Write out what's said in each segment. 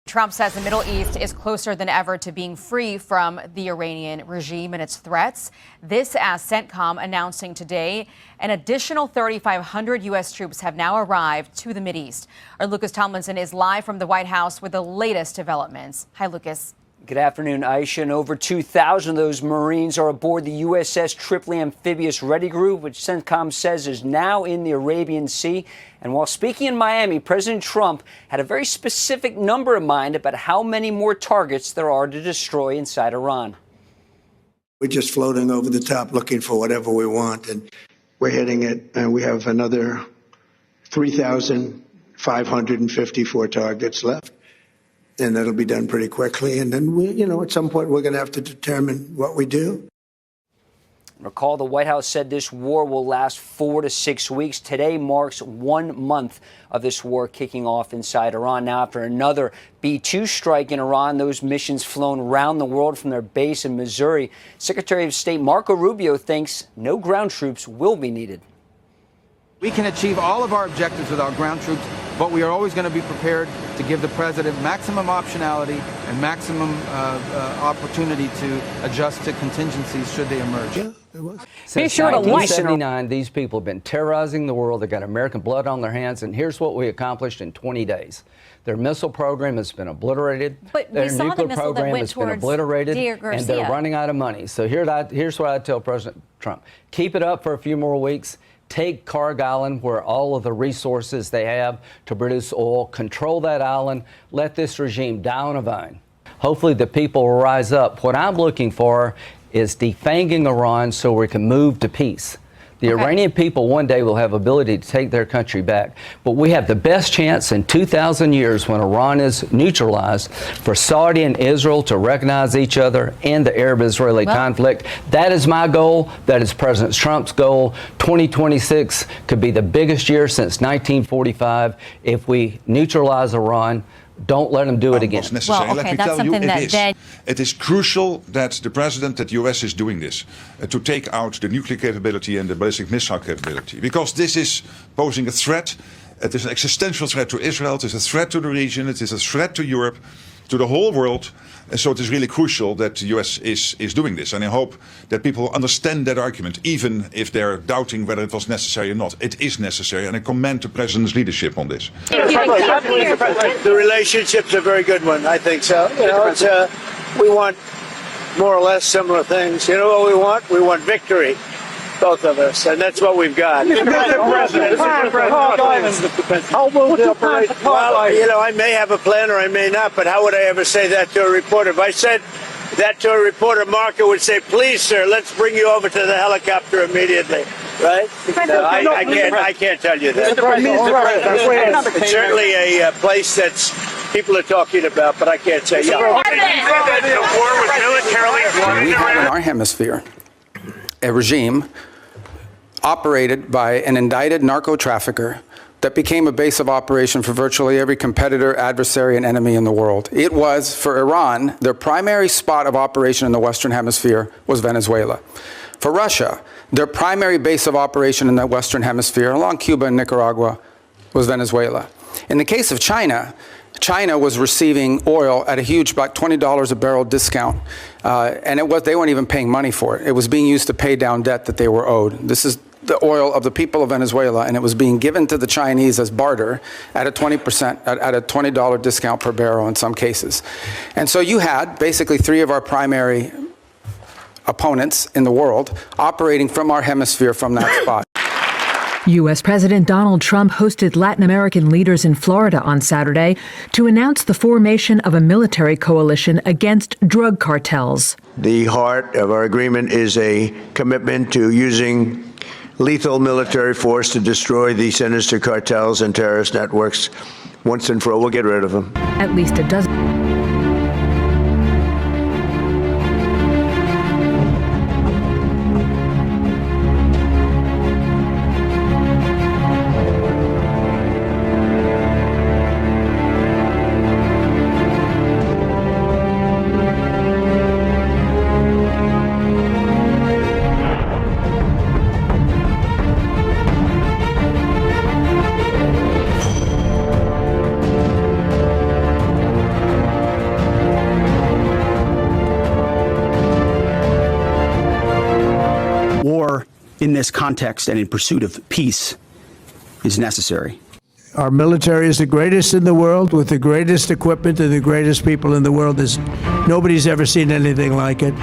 Trump says the Middle East is closer than ever to being free from the Iranian regime and its threats. This as CENTCOM announcing today an additional 3,500 U.S. troops have now arrived to the Mideast. Our Lucas Tomlinson is live from the White House with the latest developments. Hi, Lucas. Good afternoon, Aisha. And over 2,000 of those Marines are aboard the USS Tripoli Amphibious Ready Group, which CENTCOM says is now in the Arabian Sea. And while speaking in Miami, President Trump had a very specific number in mind about how many more targets there are to destroy inside Iran. We're just floating over the top looking for whatever we want, and we're hitting it. And we have another 3,554 targets left. And that'll be done pretty quickly. And then, at some point, we're going to have to determine what we do. Recall, the White House said this war will last 4 to 6 weeks. Today marks 1 month of this war kicking off inside Iran. Now, after another B-2 strike in Iran, those missions flown around the world from their base in Missouri, Secretary of State Rubio thinks no ground troops will be needed. We can achieve all of our objectives without ground troops, but we are always going to be prepared to give the president maximum optionality and maximum opportunity to adjust to contingencies should they emerge. Yeah, it was. Since 1979, these people have been terrorizing the world. They've got American blood on their hands, and here's what we accomplished in 20 days. Their missile program has been obliterated. But their we saw nuclear the missile program that went has been towards obliterated, Garcia. and they're running out of money. So here's what I tell President Trump. Keep it up for a few more weeks. Take Carg Island, where all of the resources they have to produce oil, control that island, let this regime die on a vine. Hopefully the people will rise up. What I'm looking for is defanging Iran so we can move to peace. The Iranian people one day will have ability to take their country back. But we have the best chance in 2,000 years when Iran is neutralized for Saudi and Israel to recognize each other and the Arab-Israeli conflict. That is my goal. That is President Trump's goal. 2026 could be the biggest year since 1945 if we neutralize Iran. Don't let them do it again. Well, let me tell you, it is crucial that the president, that the US is doing this, to take out the nuclear capability and the ballistic missile capability, because this is posing a threat. It is an existential threat to Israel. It is a threat to the region. It is a threat to Europe, to the whole world. And so it is really crucial that the US is doing this. And I hope that people understand that argument, even if they're doubting whether it was necessary or not. It is necessary, and I commend the president's leadership on this. The relationship's a very good one, I think so. We want more or less similar things. You know what we want? We want victory, both of us, and that's what we've got. Well, I may have a plan or I may not, but how would I ever say that to a reporter? If I said that to a reporter, Marco would say, "Please, sir, let's bring you over to the helicopter immediately." Right? No, I can't tell you that. It's certainly a place that's people are talking about, but I can't say. Yeah. The war was militarily won. We have in our hemisphere a regime operated by an indicted narco trafficker that became a base of operation for virtually every competitor, adversary, and enemy in the world. It was, for Iran, their primary spot of operation in the Western Hemisphere was Venezuela. For Russia, their primary base of operation in the Western Hemisphere, along Cuba and Nicaragua, was Venezuela. In the case of China, China was receiving oil at a huge, about $20 a barrel discount, and they weren't even paying money for it. It was being used to pay down debt that they were owed. This is the oil of the people of Venezuela, and it was being given to the Chinese as barter at a $20 discount per barrel in some cases. And so you had basically three of our primary opponents in the world operating from our hemisphere from that spot. U.S. President Donald Trump hosted Latin American leaders in Florida on Saturday to announce the formation of a military coalition against drug cartels. The heart of our agreement is a commitment to using lethal military force to destroy the sinister cartels and terrorist networks once and for all. We'll get rid of them. At least a dozen. in this context and in pursuit of peace is necessary. Our military is the greatest in the world, with the greatest equipment and the greatest people in the world. Nobody's ever seen anything like it.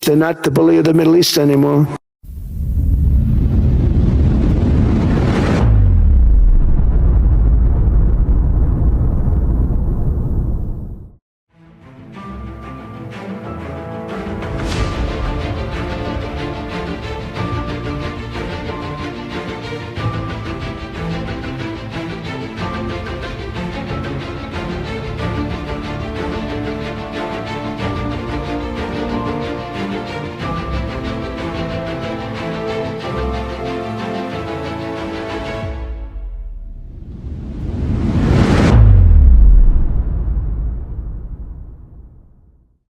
They're not the bully of the Middle East anymore.